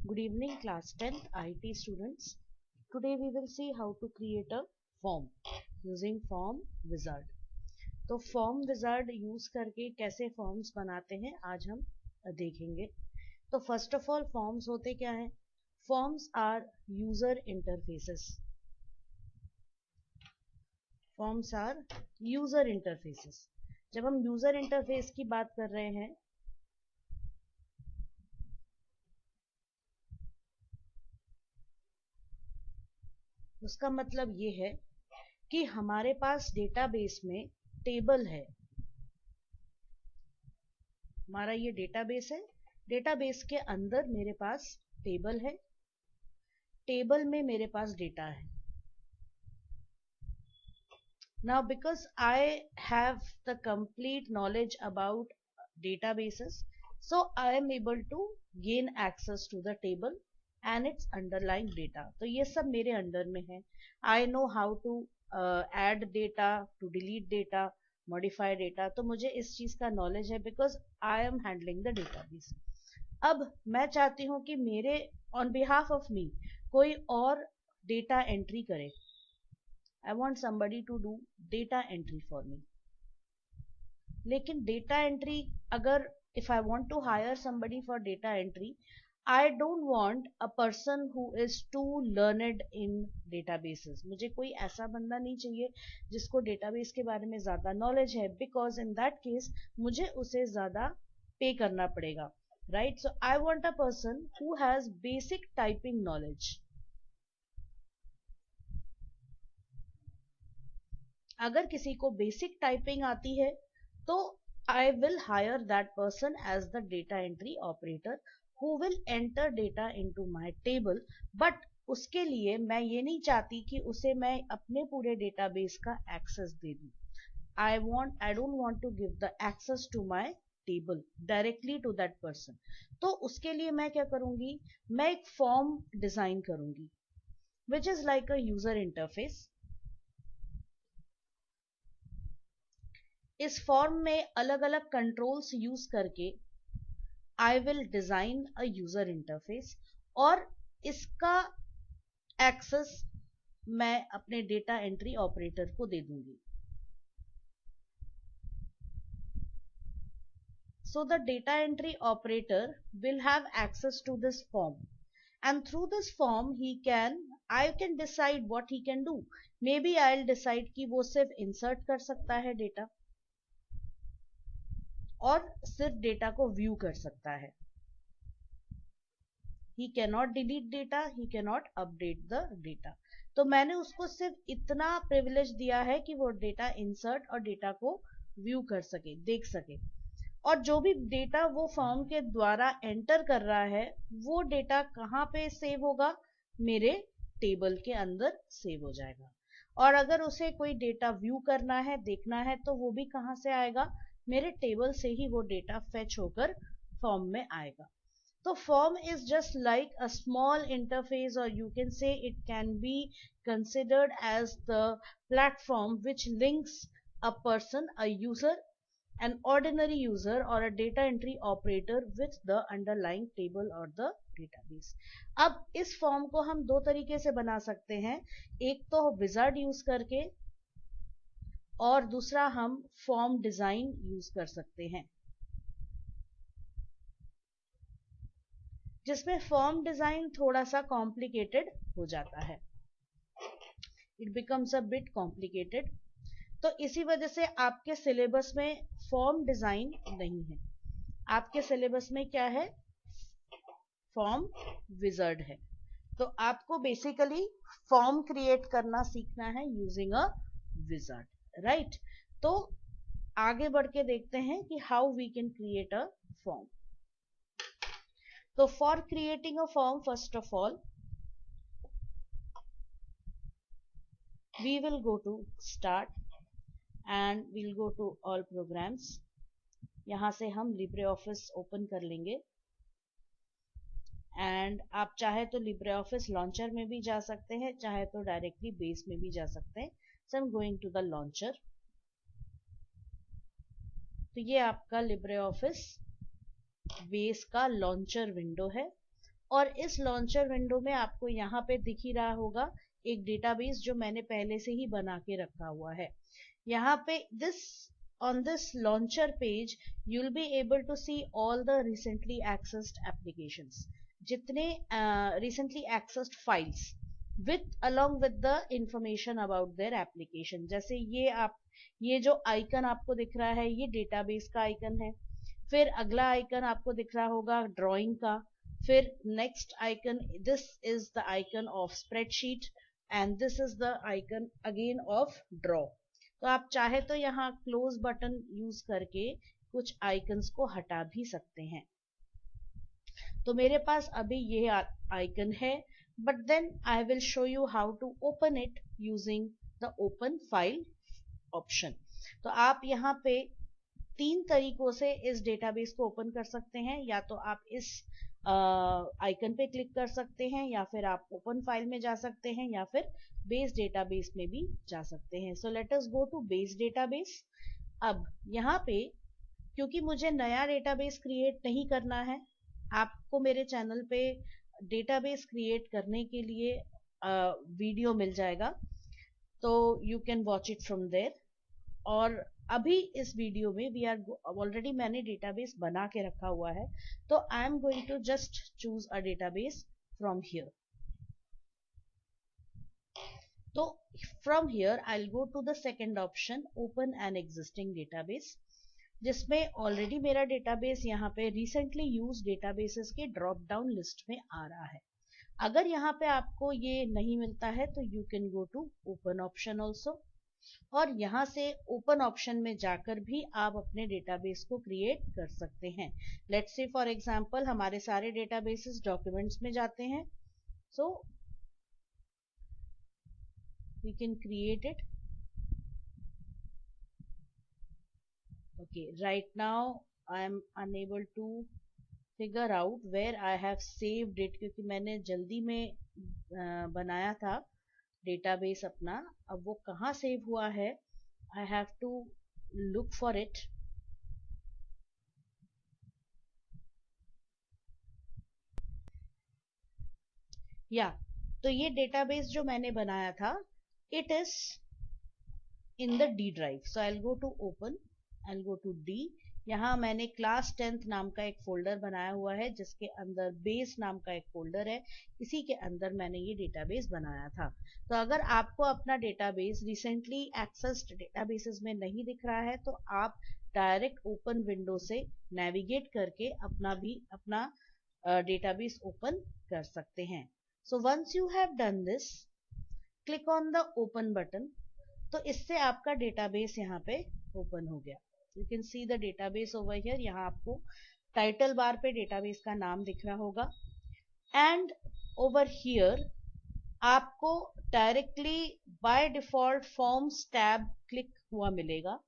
Good evening, class 10th IT students. Today we will see how to create a form using form wizard. तो form wizard use करके कैसे forms बनाते हैं आज हम देखेंगे. तो फर्स्ट ऑफ ऑल फॉर्म्स होते क्या हैं? Forms are user interfaces. Forms are user interfaces. जब हम यूजर इंटरफेस की बात कर रहे हैं उसका मतलब ये है कि हमारे पास डेटाबेस में टेबल है. हमारा ये डेटाबेस है. डेटाबेस के अंदर मेरे पास टेबल है. टेबल में मेरे पास डेटा है. Now because I have the complete knowledge about databases, so I am able to gain access to the table and its underlying data. तो ये सब मेरे अंडर में है. I know how to add data, to delete data, modify data. तो मुझे इस चीज का नॉलेज है because I am handling the database. अब मैं चाहती हूँ कि मेरे on behalf of me कोई और डेटा एंट्री करे. I want somebody to do data entry for me. लेकिन data entry अगर if I want to hire somebody for data entry, I don't want a person who is too learned in databases. मुझे कोई ऐसा बंदा नहीं चाहिए जिसको database के बारे में ज़्यादा knowledge है, because in that case मुझे उसे ज़्यादा pay करना पड़ेगा, right? So I want a person who has basic typing knowledge. अगर किसी को बेसिक टाइपिंग आती है तो I will hire that person as the data entry operator who will enter data into my table. But उसके लिए मैं ये नहीं चाहती कि उसे मैं अपने पूरे डेटाबेस का एक्सेस दे दूं. I don't want to give the access to my table directly to that person. तो उसके लिए मैं क्या करूंगी? मैं एक फॉर्म डिजाइन करूंगी which is like a user interface. इस फॉर्म में अलग अलग कंट्रोल्स यूज करके I will design a user interface और इसका एक्सेस मैं अपने डेटा एंट्री ऑपरेटर को दे दूंगी. So the data entry operator will have access to this form, and through this form I can decide what he can do. Maybe I'll decide कि वो सिर्फ insert कर सकता है डेटा और सिर्फ डेटा को व्यू कर सकता है. He can not delete data, he can not update the data. तो मैंने उसको सिर्फ इतना प्रिविलेज दिया है कि वो डेटा इंसर्ट और डेटा को व्यू कर सके, देख सके. और जो भी डेटा वो फॉर्म के द्वारा एंटर कर रहा है वो डेटा कहाँ पे सेव होगा? मेरे टेबल के अंदर सेव हो जाएगा. और अगर उसे कोई डेटा व्यू करना है, देखना है, तो वो भी कहाँ से आएगा? मेरे टेबल से ही वो डेटा फेच होकर फॉर्म में आएगा. तो form is just like a small interface, और you can say it can be considered as the platform which links a person, a user, an ordinary user or a data entry operator with the underlying table or the database. अब इस form को हम दो तरीके से बना सकते हैं. एक तो विजार्ड यूज करके और दूसरा हम फॉर्म डिजाइन यूज कर सकते हैं, जिसमें फॉर्म डिजाइन थोड़ा सा कॉम्प्लिकेटेड हो जाता है. It becomes a bit complicated. तो इसी वजह से आपके सिलेबस में फॉर्म डिजाइन नहीं है. आपके सिलेबस में क्या है? फॉर्म विजार्ड है. तो आपको बेसिकली फॉर्म क्रिएट करना सीखना है यूजिंग अ विजार्ड, राइट? तो आगे बढ़ के देखते हैं कि how we can create a form. तो for creating a form, first of all we will go to start and we'll go to all programs. यहाँ से हम लिब्रे ऑफिस ओपन कर लेंगे एंड आप चाहे तो लिब्रे ऑफिस लॉन्चर में भी जा सकते हैं, चाहे तो डायरेक्टली बेस में भी जा सकते हैं. So I am going to the launcher. तो ये आपका लिब्रे ऑफिस बेस का लॉन्चर विंडो है और इस लॉन्चर विंडो में आपको यहाँ पे दिख ही रहा होगा एक डेटाबेस जो मैंने पहले से ही बना के रखा हुआ है। यहाँ पे on this launcher page you'll be able to see all the recently accessed applications, जितने recently accessed files along with the information about their application। जैसे ये जो आइकन आपको दिख रहा है ये डेटाबेस का आइकन है, फिर अगला आइकन आपको दिख रहा होगा ड्राइंग का, फिर next icon this is the icon of spreadsheet and this is the icon again of draw. तो आप चाहे तो यहाँ क्लोज बटन यूज करके कुछ आइकन्स को हटा भी सकते हैं। तो मेरे पास अभी ये आइकन है, but then I will show you how to open it using the open file option. तो आप यहाँ पे 3 तरीकों से इस डेटाबेस को ओपन कर सकते हैं। या तो आप इस आइकन पे क्लिक कर सकते हैं, या फिर आप ओपन फाइल में जा सकते हैं, या फिर बेस डेटाबेस में भी जा सकते हैं। So let us go to base database. अब यहाँ पे क्योंकि मुझे नया डेटाबेस क्रिएट नहीं करना है, आपको मेरे चैनल पे डेटाबेस क्रिएट करने के लिए वीडियो मिल जाएगा, तो you can watch it from there. और अभी इस वीडियो में वी आर ऑलरेडी मैंने डेटाबेस बना के रखा हुआ है, तो I am going to just choose a database from here. तो from here I will go to the second option open an existing database, जिसमें ऑलरेडी मेरा डेटाबेस यहाँ पे रिसेंटली यूज डेटाबेसेस के ड्रॉप डाउन लिस्ट में आ रहा है। अगर यहाँ पे आपको ये नहीं मिलता है तो you can go to open option also, और यहाँ से ओपन ऑप्शन में जाकर भी आप अपने डेटाबेस को क्रिएट कर सकते हैं। लेट्स से फॉर एग्जांपल हमारे सारे डेटाबेसेस डॉक्यूमेंट्स में जाते हैं, so we can create it. Okay, right now I am unable to figure out where I have saved it, क्योंकि मैंने जल्दी में बनाया था डेटाबेस अपना। अब वो कहाँ सेव हुआ है, I have to look for it. या तो ये डेटाबेस जो मैंने बनाया था it is in the D drive. So I will go to open, I will go to D. यहाँ मैंने क्लास 10th नाम का एक फोल्डर बनाया हुआ है, जिसके अंदर बेस नाम का एक फोल्डर है, इसी के अंदर मैंने ये डेटाबेस बनाया था। तो अगर आपको अपना डेटाबेस रिसेंटली एक्सेस्ड डेटाबेसेस में नहीं दिख रहा है, तो आप डायरेक्ट ओपन विंडो से नेविगेट करके अपना डेटाबेस ओपन कर सकते हैं। So once you have done this, click on the open button. तो इससे आपका डेटाबेस यहाँ पे ओपन हो गया। You can see the database over here. यहाँ आपको टाइटल बार पे डेटाबेस का नाम दिख रहा होगा, एंड ओवर हियर आपको directly by default forms tab click हुआ मिलेगा,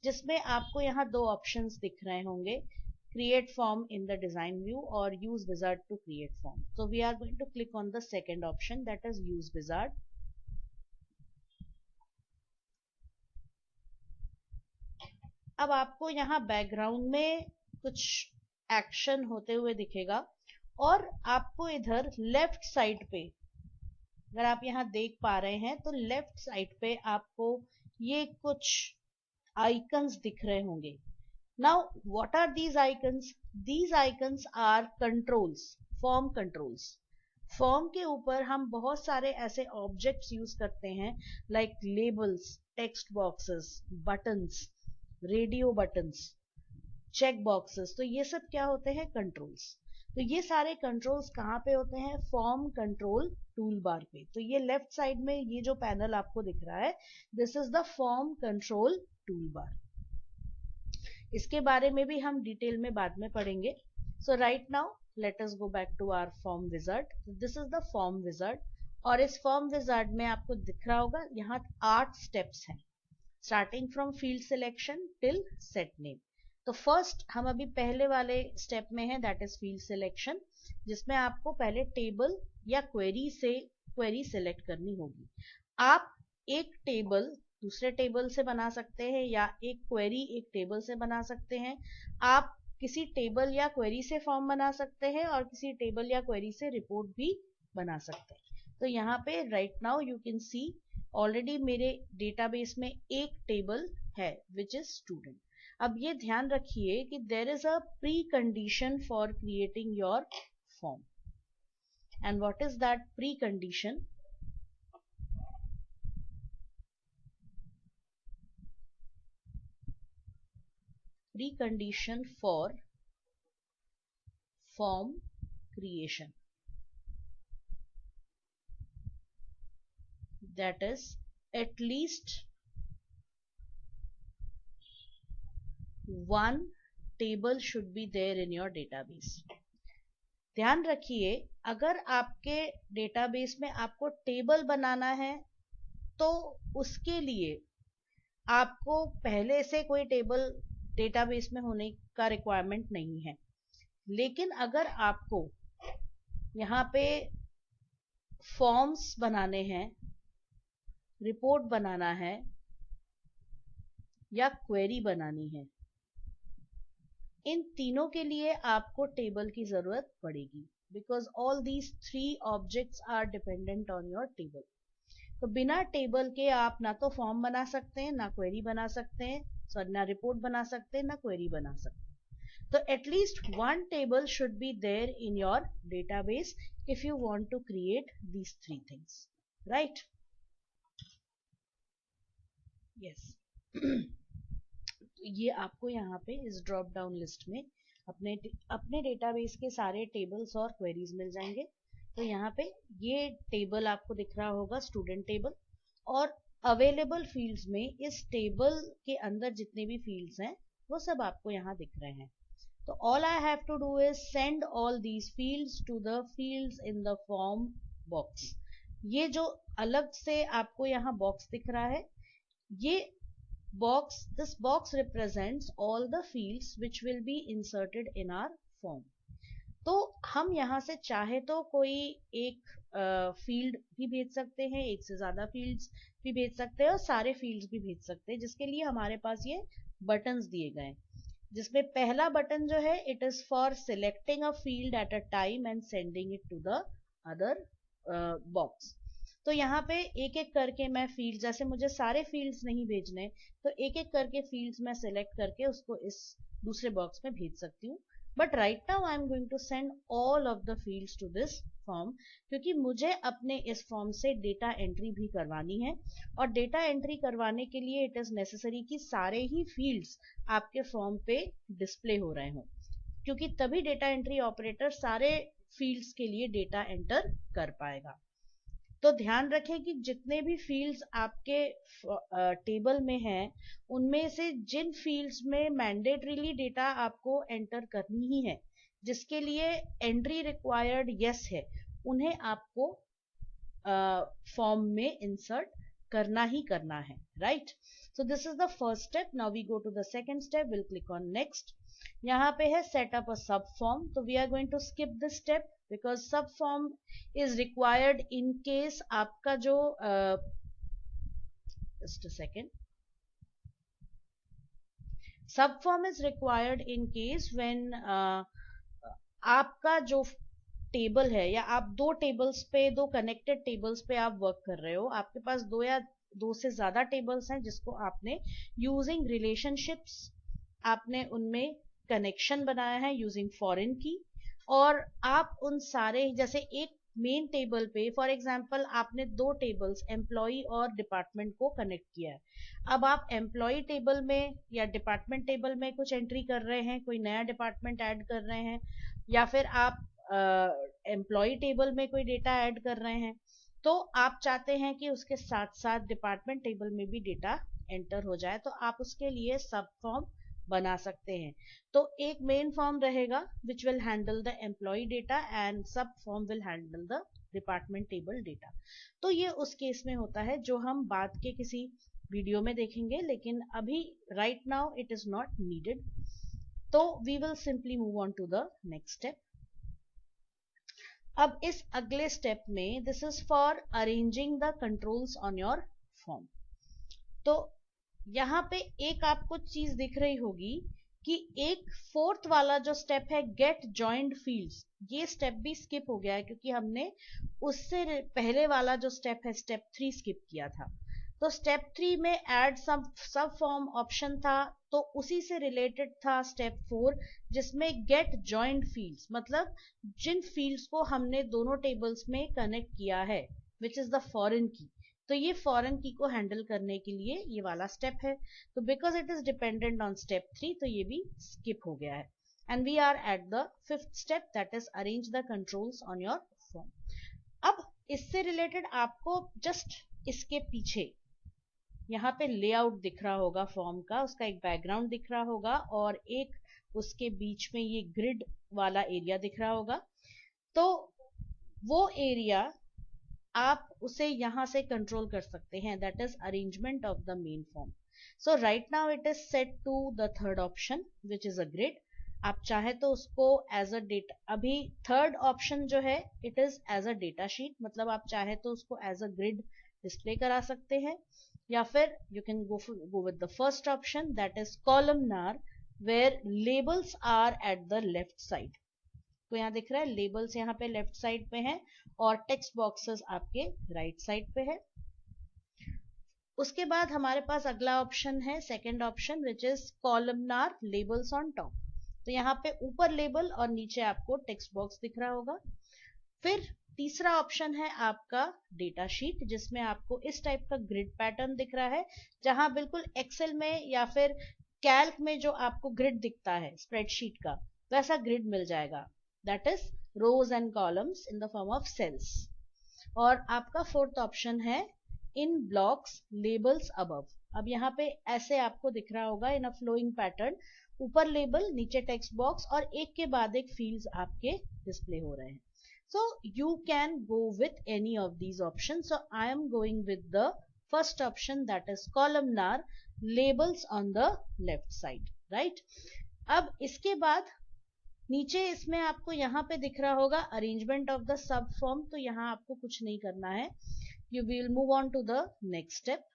जिसमें आपको यहाँ 2 ऑप्शंस दिख रहे होंगे, create form in the design view और use wizard to create form. So we are going to click on the second option, that is use wizard। अब आपको यहाँ बैकग्राउंड में कुछ एक्शन होते हुए दिखेगा, और आपको इधर लेफ्ट साइड पे, अगर आप यहाँ देख पा रहे हैं तो लेफ्ट साइड पे आपको ये कुछ आइकन्स दिख रहे होंगे। Now what are these icons? These icons are controls, form controls। Form के ऊपर हम बहुत सारे ऐसे ऑब्जेक्ट्स यूज करते हैं, like labels, text boxes, buttons, radio buttons, check boxes. तो ये सब क्या होते हैं, कंट्रोल्स। तो ये सारे कंट्रोल्स कहाँ पे होते हैं, फॉर्म कंट्रोल टूल बार पे। तो ये लेफ्ट साइड में ये जो पैनल आपको दिख रहा है, this is the form control tool bar. इसके बारे में भी हम डिटेल में बाद में पढ़ेंगे। So right now let us go back to our form wizard. This is the form wizard, और इस फॉर्म विजार्ड में आपको दिख रहा होगा यहाँ 8 स्टेप्स हैं, starting from field selection till set name. तो फर्स्ट हम अभी पहले वाले स्टेप में है, दैट इज फील्ड सिलेक्शन, जिसमें आपको पहले टेबल या क्वेरी से क्वेरी सिलेक्ट करनी होगी। आप एक टेबल दूसरे टेबल से बना सकते हैं, या एक क्वेरी एक टेबल से बना सकते हैं। आप किसी टेबल या क्वेरी से फॉर्म बना सकते हैं और किसी टेबल या क्वेरी से रिपोर्ट भी बना सकते हैं। तो यहाँ पे right now you can C already मेरे डेटाबेस में एक टेबल है विच इज स्टूडेंट। अब ये ध्यान रखिए कि there is a precondition for creating your form, and what is that precondition? Precondition for form creation, that is at least one table should be there in your database. ध्यान रखिए, अगर आपके database में आपको table बनाना है तो उसके लिए आपको पहले से कोई टेबल डेटाबेस में होने का रिक्वायरमेंट नहीं है। लेकिन अगर आपको यहाँ पे फॉर्म्स बनाने हैं, रिपोर्ट बनाना है या क्वेरी बनानी है, इन तीनों के लिए आपको टेबल की जरूरत पड़ेगी, because all these 3 objects are dependent on your table. तो बिना टेबल के आप ना तो फॉर्म बना सकते हैं, ना क्वेरी बना सकते हैं, सॉरी ना रिपोर्ट बना सकते हैं, ना क्वेरी बना सकते हैं। तो at least one table should be there in your database if you want to create these 3 things, right? Yes. ये आपको यहाँ पे इस ड्रॉप डाउन लिस्ट में अपने डेटाबेस के सारे टेबल्स और क्वेरीज मिल जाएंगे। तो यहाँ पे ये टेबल आपको दिख रहा होगा, स्टूडेंट टेबल, और अवेलेबल फील्ड्स में इस टेबल के अंदर जितने भी फील्ड्स हैं वो सब आपको यहाँ दिख रहे हैं। तो all I have to do is send all these fields to the fields in the form box. ये जो अलग से आपको यहाँ बॉक्स दिख रहा है, ये box, this box represents all the fields which will be inserted in our form. तो हम यहाँ से चाहे तो कोई एक फील्ड भी भेज सकते हैं, एक से ज्यादा फील्ड्स भी भेज सकते हैं और सारे फील्ड्स भी भेज सकते हैं, जिसके लिए हमारे पास ये बटन्स दिए गए, जिसमें पहला बटन जो है it is for selecting a field at a time and sending it to the other box. तो यहाँ पे एक एक करके मैं फील्ड, जैसे मुझे सारे फील्ड्स नहीं भेजने, तो एक एक करके फील्ड्स मैं सिलेक्ट करके उसको इस दूसरे बॉक्स में भेज सकती हूँ। But right now I am going to send all of the fields to this form, क्योंकि मुझे अपने इस फॉर्म से डेटा एंट्री भी करवानी है, और डेटा एंट्री करवाने के लिए इट इज नेसेसरी कि सारे ही फील्ड्स आपके फॉर्म पे डिस्प्ले हो रहे हों, क्योंकि तभी डेटा एंट्री ऑपरेटर सारे फील्ड्स के लिए डेटा एंटर कर पाएगा। तो ध्यान रखें कि जितने भी फील्ड्स आपके टेबल में हैं, उनमें से जिन फील्ड्स में मैंडेटरीली डेटा आपको एंटर करनी ही है, जिसके लिए एंट्री रिक्वायर्ड यस है, उन्हें आपको फॉर्म में इंसर्ट करना ही करना है, right? So this is the first step. Now we go to the second step, will click on next. यहाँ पे है set up a sub form, तो we are going to skip this step because sub form is required in case आपका जो just a second, sub form is required in case when आपका जो table है, या आप दो टेबल्स पे, दो कनेक्टेड टेबल्स पे आप वर्क कर रहे हो, आपके पास दो या दो से ज्यादा टेबल्स हैं जिसको आपने यूजिंग रिलेशनशिप्स आपने उनमें कनेक्शन बनाया है यूजिंग फॉरेन की, और आप उन सारे, जैसे एक मेन टेबल पे फॉर एग्जांपल आपने दो टेबल्स एम्प्लॉय और डिपार्टमेंट को कनेक्ट किया है। अब आप एम्प्लॉय टेबल में या डिपार्टमेंट टेबल में कुछ एंट्री कर रहे हैं, कोई नया डिपार्टमेंट ऐड कर रहे हैं, या फिर आप एम्प्लॉय टेबल में कोई डेटा ऐड कर रहे हैं, तो आप चाहते हैं कि उसके साथ साथ डिपार्टमेंट टेबल में भी डेटा एंटर हो जाए, तो आप उसके लिए सब फॉर्म बना सकते हैं। तो एक मेन फॉर्म रहेगा which will handle the employee data and sub form will handle the department table data. तो ये उस केस में होता है जो हम बाद के किसी वीडियो में देखेंगे, लेकिन अभी right now it is not needed. तो we will simply move on to the next step. अब इस अगले स्टेप में this is for arranging the controls on your form. तो यहाँ पे एक आपको चीज दिख रही होगी कि एक फोर्थ वाला जो स्टेप है गेट जॉइंड फील्ड्स, ये स्टेप भी स्किप हो गया है क्योंकि हमने उससे पहले वाला जो स्टेप है स्टेप 3 स्किप किया था। तो स्टेप 3 में ऐड सब फॉर्म ऑप्शन था, तो उसी से रिलेटेड था स्टेप 4 जिसमें गेट जॉइंड फील्ड्स, मतलब जिन फील्ड्स को हमने दोनों टेबल्स में कनेक्ट किया है विच इज द फॉरेन की, तो ये फॉरेन की को हैंडल करने के लिए ये वाला स्टेप है। तो because it is dependent on step 3 तो ये भी स्किप हो गया है and we are at the 5th step that is arrange the controls on your form. अब इससे रिलेटेड आपको जस्ट इसके पीछे यहाँ पे लेआउट दिख रहा होगा फॉर्म का, उसका एक बैकग्राउंड दिख रहा होगा और एक उसके बीच में ये ग्रिड वाला एरिया दिख रहा होगा। तो वो एरिया आप उसे यहां से कंट्रोल कर सकते हैं, that is arrangement of the main form. So right now it is set to the third option which is a grid. आप चाहे तो उसको एज अ डेटा, अभी थर्ड ऑप्शन जो है it is as a data sheet, मतलब आप चाहे तो उसको एज अ ग्रिड डिस्प्ले करा सकते हैं, या फिर you can go with the first option that is columnar where labels are at the left side. तो यहाँ दिख रहा है लेबल्स यहाँ पे लेफ्ट साइड पे हैं और टेक्स्ट बॉक्सेस आपके राइट साइड पे है। उसके बाद हमारे पास अगला ऑप्शन है second option which is columnar labels on top. तो यहाँ पे ऊपर लेबल और नीचे आपको टेक्स्ट बॉक्स दिख रहा होगा। फिर तीसरा ऑप्शन है आपका डेटा शीट जिसमें आपको इस टाइप का ग्रिड पैटर्न दिख रहा है, जहां बिल्कुल एक्सेल में या फिर कैल्क में जो आपको ग्रिड दिखता है स्प्रेडशीट का वैसा ग्रिड मिल जाएगा, that is rows and columns in the form of cells. और आपका फोर्थ ऑप्शन है इन ब्लॉक्स लेबल्स अबव। अब यहाँ पे ऐसे आपको दिख रहा होगा इन अ फ्लोइंग पैटर्न, ऊपर लेबल नीचे टेक्स्ट बॉक्स और एक के बाद एक फील्ड्स आपके डिस्प्ले हो रहे हैं। So you can go with any of these options. So I am going with the first option that is columnar labels on the left side, right? अब इसके बाद नीचे इसमें आपको यहाँ पे दिख रहा होगा arrangement of the sub form, तो यहाँ आपको कुछ नहीं करना है, you will move on to the next step.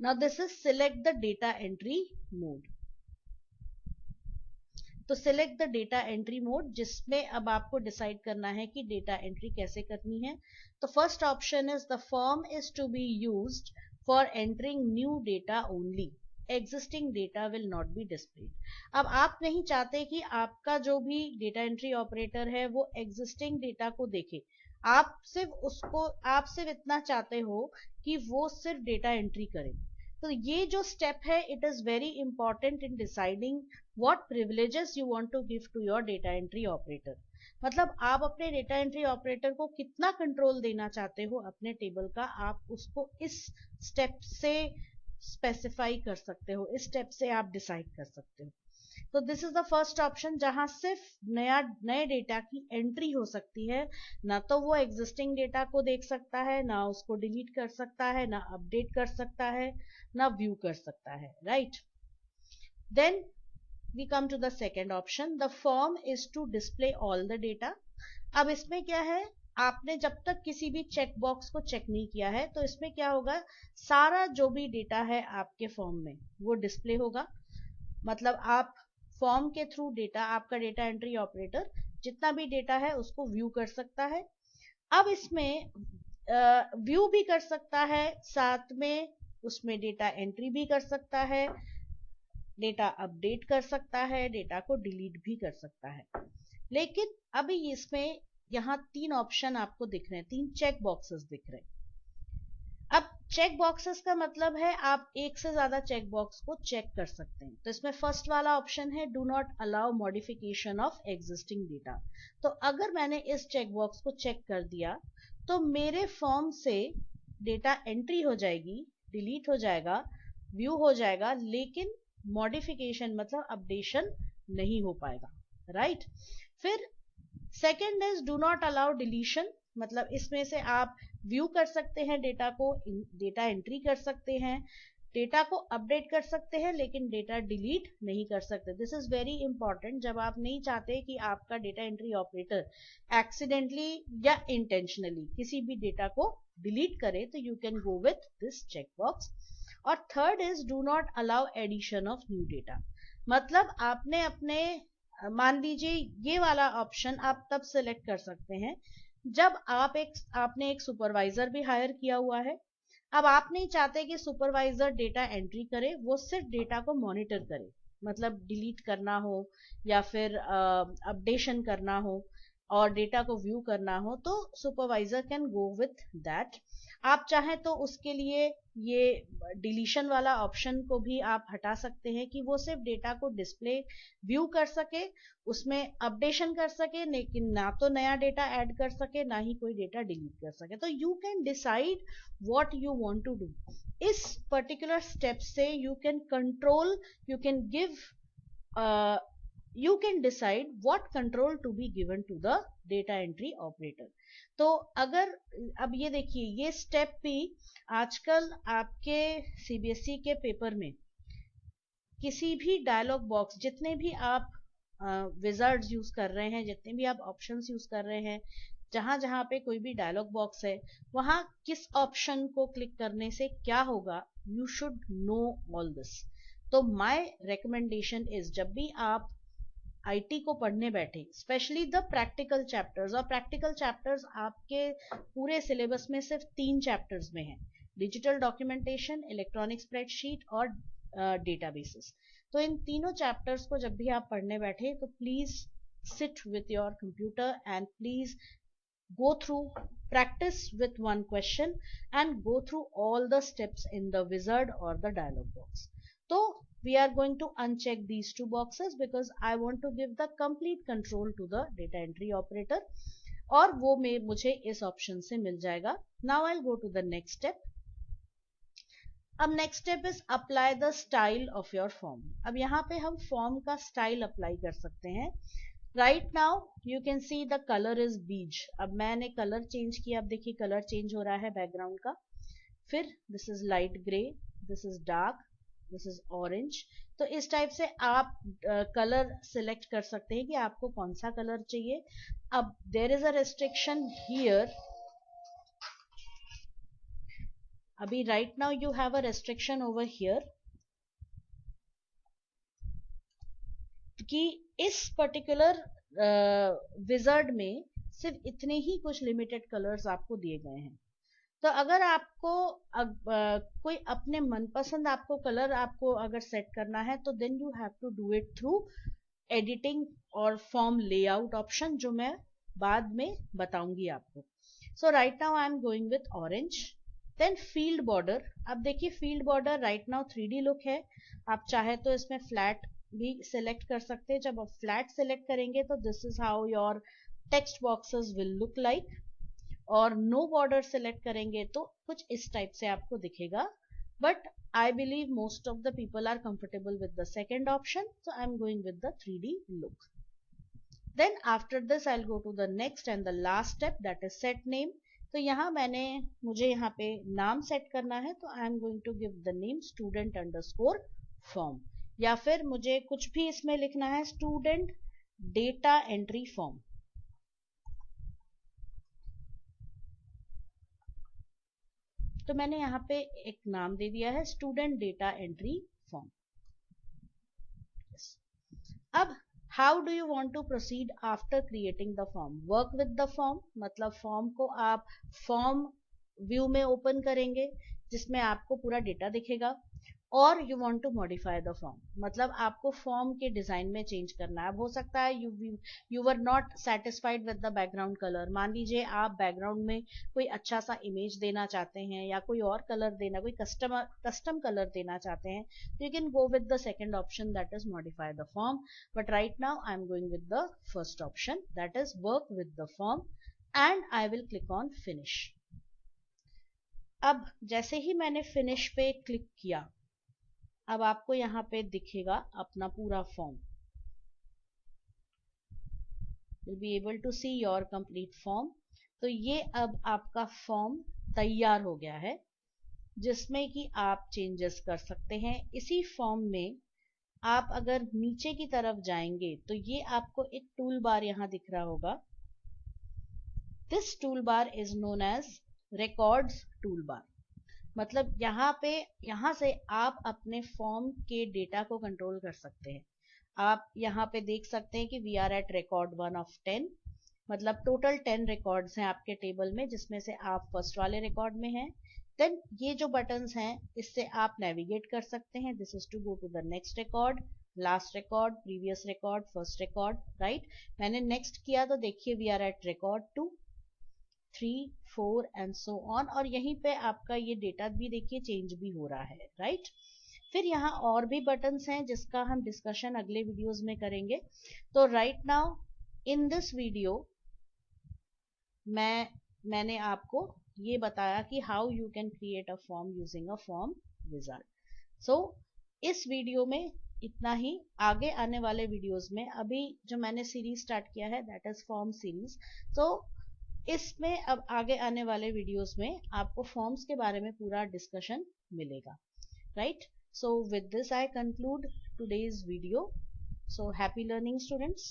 Now this is select the data entry mode. तो select the data entry mode, जिसमें अब आपको डिसाइड करना है कि डेटा एंट्री कैसे करनी है। तो first option is the form is to be used for entering new data only, existing data will not be displayed. अब आप नहीं चाहते कि आपका जो भी डेटा एंट्री ऑपरेटर है वो एग्जिस्टिंग डेटा को देखे, आप सिर्फ इतना चाहते हो कि वो सिर्फ डेटा एंट्री करे। तो ये जो स्टेप है it is very important in deciding what privileges you want to give to your data entry operator। मतलब आप अपने डेटा एंट्री ऑपरेटर को कितना कंट्रोल देना चाहते हो अपने टेबल का, आप उसको इस स्टेप से स्पेसिफाई कर सकते हो, इस स्टेप से आप डिसाइड कर सकते हो। तो this is the first option जहां सिर्फ नए डेटा की एंट्री हो सकती है, ना तो वो एग्जिस्टिंग डेटा को देख सकता है, ना उसको डिलीट कर सकता है, ना अपडेट कर सकता है, ना व्यू कर सकता है, right. Then we come to the second option, the form is to display all the data। अब इसमें क्या है, आपने जब तक किसी भी चेक बॉक्स को चेक नहीं किया है तो इसमें क्या होगा, सारा जो भी डेटा है आपके फॉर्म में वो डिस्प्ले होगा। मतलब आप फॉर्म के थ्रू डेटा, आपका डेटा एंट्री ऑपरेटर जितना भी डेटा है उसको व्यू कर सकता है। अब इसमें व्यू भी कर सकता है, साथ में उसमें डेटा एंट्री भी कर सकता है, डेटा अपडेट कर सकता है, डेटा को डिलीट भी कर सकता है। लेकिन अभी इसमें यहाँ 3 ऑप्शन आपको दिख रहे हैं, 3 चेक बॉक्सेस दिख रहे हैं। अब चेक बॉक्सेस का मतलब है आप एक से ज्यादा चेक बॉक्स को चेक कर सकते हैं। तो इसमें फर्स्ट वाला ऑप्शन है do not allow modification of existing data. तो अगर मैंने इस चेक बॉक्स को चेक कर दिया तो मेरे फॉर्म से डेटा एंट्री हो जाएगी, डिलीट हो जाएगा, व्यू हो जाएगा, लेकिन मॉडिफिकेशन मतलब अपडेशन नहीं हो पाएगा, राइट। फिर second is do not allow deletion, मतलब इसमें से आप व्यू कर सकते हैं डेटा को, डेटा एंट्री कर सकते हैं, डेटा को अपडेट कर सकते हैं, लेकिन डेटा डिलीट नहीं कर सकते। दिस इज वेरी इंपॉर्टेंट, जब आप नहीं चाहते कि आपका डेटा एंट्री ऑपरेटर एक्सीडेंटली या इंटेंशनली किसी भी डेटा को डिलीट करे, तो you can go with this check box. और third is do not allow addition of new data. मतलब आपने अपने, मान लीजिए ये वाला ऑप्शन आप तब सेलेक्ट कर सकते हैं जब आपने एक सुपरवाइजर भी हायर किया हुआ है। अब आप नहीं चाहते कि सुपरवाइजर डेटा एंट्री करे, वो सिर्फ डेटा को मॉनिटर करे, मतलब डिलीट करना हो या फिर अपडेशन करना हो और डेटा को व्यू करना हो, तो supervisor can go with that. आप चाहें तो उसके लिए ये डिलीशन वाला ऑप्शन को भी आप हटा सकते हैं कि वो सिर्फ डेटा को डिस्प्ले व्यू कर सके, उसमें अपडेशन कर सके, लेकिन ना तो नया डेटा ऐड कर सके ना ही कोई डेटा डिलीट कर सके। तो you can decide what you want to do। इस पर्टिकुलर स्टेप से you can control, you can give, you can decide what control to be given to the data entry operator। तो अगर, अब ये देखिए ये स्टेप भी आजकल आपके सीबीएसई के पेपर में किसी भी डायलॉग बॉक्स, जितने भी आप विजर्ड्स यूज कर रहे हैं, जितने भी आप ऑप्शंस यूज कर रहे हैं, जहां जहां पे कोई भी डायलॉग बॉक्स है, वहां किस ऑप्शन को क्लिक करने से क्या होगा, you should know all this. तो माय रिकमेंडेशन इज, जब भी आप आईटी को पढ़ने बैठे, स्पेशली द प्रैक्टिकल चैप्टर्स, और प्रैक्टिकल चैप्टर्स आपके पूरे सिलेबस में सिर्फ 3 चैप्टर्स में है, डिजिटल डॉक्यूमेंटेशन, इलेक्ट्रॉनिक स्प्रेडशीट और डेटाबेसेस। तो इन तीनों चैप्टर्स को जब भी आप पढ़ने बैठे तो please sit with your computer and please go through, practice with one question and go through all the steps in the wizard or the dialog box। So we are going to uncheck these 2 boxes because I want to give the complete control to the data entry operator, और वो मुझे इस option से मिल जाएगा। Now I'll go to the next step। अब next step is apply the style of your form. अब यहाँ पे हम फॉर्म का स्टाइल अप्लाई कर सकते हैं। Right now you can see the colour is बीज। अब मैंने कलर चेंज किया, अब देखिए कलर चेंज हो रहा है बैकग्राउंड का। फिर this is light grey, this is dark, this is orange. तो इस टाइप से आप कलर सिलेक्ट कर सकते हैं कि आपको कौन सा कलर चाहिए। अब there is a restriction here, अभी right now you have a restriction over here कि इस पर्टिकुलर विजर्ड में सिर्फ इतने ही कुछ लिमिटेड कलर्स आपको दिए गए हैं। तो अगर आपको कोई अपने मनपसंद आपको कलर आपको अगर सेट करना है तो then you have to do it through editing और फॉर्म लेआउट ऑप्शन, जो मैं बाद में बताऊंगी आपको। So right now I am going with orange. Then field border. अब देखिए field border right now 3D look है, आप चाहे तो इसमें फ्लैट भी सिलेक्ट कर सकते हैं। जब आप फ्लैट सिलेक्ट करेंगे तो this is how your text boxes will look like, और नो बॉर्डर सिलेक्ट करेंगे तो कुछ इस टाइप से आपको दिखेगा। But I believe most of the people are comfortable with the second option, so I am going with the 3D look. Then after this I will go to the next and the last step, that is set name. तो यहाँ मुझे यहाँ पे नाम set करना है, तो I am going to give the name student underscore form, या फिर मुझे कुछ भी इसमें लिखना है स्टूडेंट डेटा एंट्री फॉर्म। तो मैंने यहाँ पे एक नाम दे दिया है स्टूडेंट डेटा एंट्री फॉर्म। अब how do you want to proceed after creating the form. Work with the form, मतलब फॉर्म को आप फॉर्म व्यू में ओपन करेंगे जिसमें आपको पूरा डेटा दिखेगा, और you want to modify the form, मतलब आपको फॉर्म के डिजाइन में चेंज करना है। अब हो सकता है you were not satisfied with the background colour, मान लीजिए आप बैकग्राउंड में कोई अच्छा सा इमेज देना चाहते हैं या कोई और कलर देना, कोई कस्टम कलर देना चाहते हैं, तो you can go with the second option, that is modify the form. But right now I am going with the first option, that is work with the form, and I will click on finish. अब जैसे ही मैंने finish पे click किया, अब आपको यहाँ पे दिखेगा अपना पूरा form, you'll be able to see your complete form। तो ये अब आपका फॉर्म तैयार हो गया है, जिसमें कि आप चेंजेस कर सकते हैं। इसी फॉर्म में आप अगर नीचे की तरफ जाएंगे तो ये आपको एक टूल बार यहाँ दिख रहा होगा। This tool bar is known as records tool bar, मतलब यहाँ से आप अपने फॉर्म के डेटा को कंट्रोल कर सकते हैं। आप यहाँ पे देख सकते हैं कि we are at record 1 of 10, मतलब टोटल 10 रिकॉर्ड्स हैं आपके टेबल में, जिसमें से आप फर्स्ट वाले रिकॉर्ड में हैं। देन ये जो बटन्स हैं इससे आप नेविगेट कर सकते हैं। This is to go to the next record, last record, previous record, first record, right. मैंने नेक्स्ट किया तो देखिए we are at record 2, 3, 4 and so on, और यहीं पे आपका ये डेटा भी देखिए चेंज भी हो रहा है, राइट। फिर यहाँ और भी बटन्स हैं जिसका हम डिस्कशन अगले वीडियोस में करेंगे। तो right now in this video मैंने आपको ये बताया कि how you can create a form using a form wizard. So इस वीडियो में इतना ही। आगे आने वाले वीडियोस में, अभी जो मैंने सीरीज स्टार्ट किया है दैट इज फॉर्म सीरीज, तो इसमें अब आगे आने वाले वीडियोस में आपको फॉर्म्स के बारे में पूरा डिस्कशन मिलेगा, right. So with this I conclude today's video. So happy learning, students.